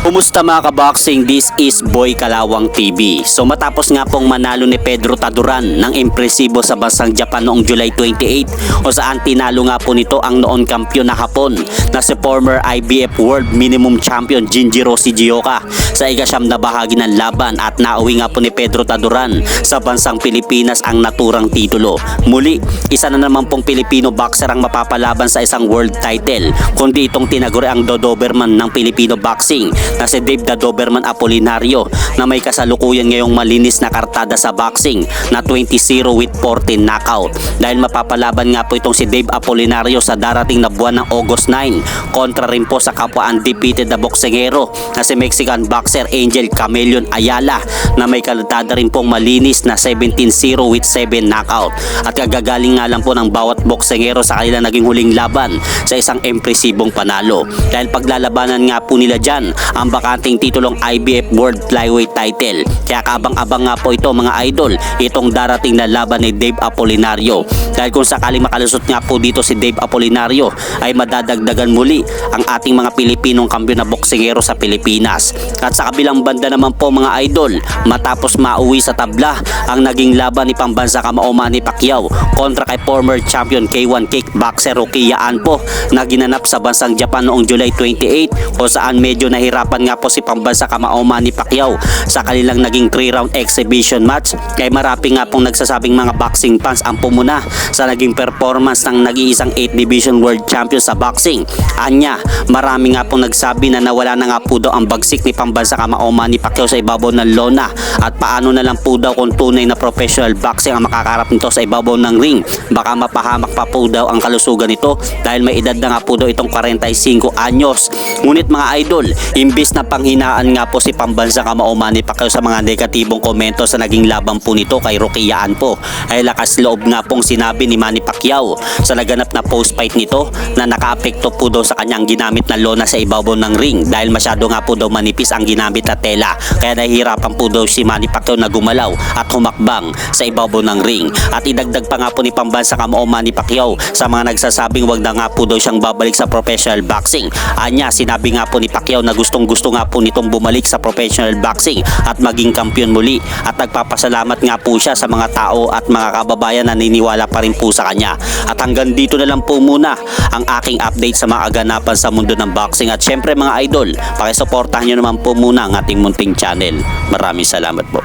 Kumusta mga kaboxing? This is Boy Kalawang TV. So matapos nga pong manalo ni Pedro Taduran ng impresibo sa bansang Japan noong July 28 o saan tinalo nga po nito ang noon kampiyon na Hapon na si former IBF World Minimum Champion Jinjiro Shigeoka sa ikasyam na bahagi ng laban at nauwi nga po ni Pedro Taduran sa bansang Pilipinas ang naturang titulo. Muli, isa na naman pong Pilipino boxer ang mapapalaban sa isang world title kundi itong tinaguri ang Doberman ng Filipino boxing na si Dave the Doberman Apolinario na may kasalukuyan ngayong malinis na kartada sa boxing na 20-0 with 14 knockout. Dahil mapapalaban nga po itong si Dave Apolinario sa darating na buwan ng August 9 kontra rin po sa kapwa undefeated na boksingero na si Mexican boxer Angel Camelion Ayala na may kartada rin pong malinis na 17-0 with 7 knockout. At kagagaling nga lang po ng bawat boksingero sa kanilang naging huling laban sa isang impresibong panalo. Dahil paglalabanan nga po nila dyan ang bakanting titulong IBF World Flyweight title. Kaya kabang-abang nga po ito mga idol, itong darating na laban ni Dave Apolinario. Dahil kung sakaling makalusot nga po dito si Dave Apolinario ay madadagdagan muli ang ating mga Pilipinong kampiyon na boksingero sa Pilipinas. At sa kabilang banda naman po mga idol, matapos mauwi sa tabla ang naging laban ni pambansa kamao Manny Pacquiao kontra kay former champion K1 kickboxer Rokia Anpo na ginanap sa bansang Japan noong July 28 o saan medyo nahirapan nga po si pambansa kamao Manny Pacquiao sa kanilang naging 3-round exhibition match. Kay marami nga pong nagsasabing mga boxing fans ang pumuna sa naging performance ng nag-iisang 8 division world champion sa boxing. Anya, marami nga pong nagsabi na nawala na nga po daw ang bagsik ni pambansa kamao Manny Pacquiao sa ibabaw ng lona at paano na lang po daw kung tunay na professional boxing ang makakarap nito sa ibabaw ng ring. Baka mapahamak pa po daw ang kalusugan nito dahil may edad na nga po daw itong 45 anyos. Ngunit mga idol, imbis na panghinaan nga po si pambansa kamao Manny Pacquiao sa mga negatibong komento sa naging laban po nito kay Rokia Anpo, ay lakas loob nga pong sinabi ni Manny Pacquiao sa naganap na post-fight nito na nakaapekto po daw sa kanyang ginamit na lona sa ibabaw ng ring dahil masyado nga po daw manipis ang ginamit na tela. Kaya nahihirapan po daw si Manny Pacquiao na gumalaw at humakbang sa ibabaw ng ring. At idagdag pa nga po ni pambansa kamao Manny Pacquiao sa mga nagsasabing wag na nga po daw siyang babalik sa professional boxing. Anya, sinabi nga po ni Pacquiao na gustong-gusto nga po nitong bumalik sa professional boxing at maging kampiyon muli at nagpapasalamat nga po siya sa mga tao at mga kababayan na naniniwala pa rin po sa kanya. At hanggang dito na lang po muna ang aking update sa mga aganapan sa mundo ng boxing at syempre mga idol, pakisuportahan nyo naman po muna ang ating munting channel. Maraming salamat po.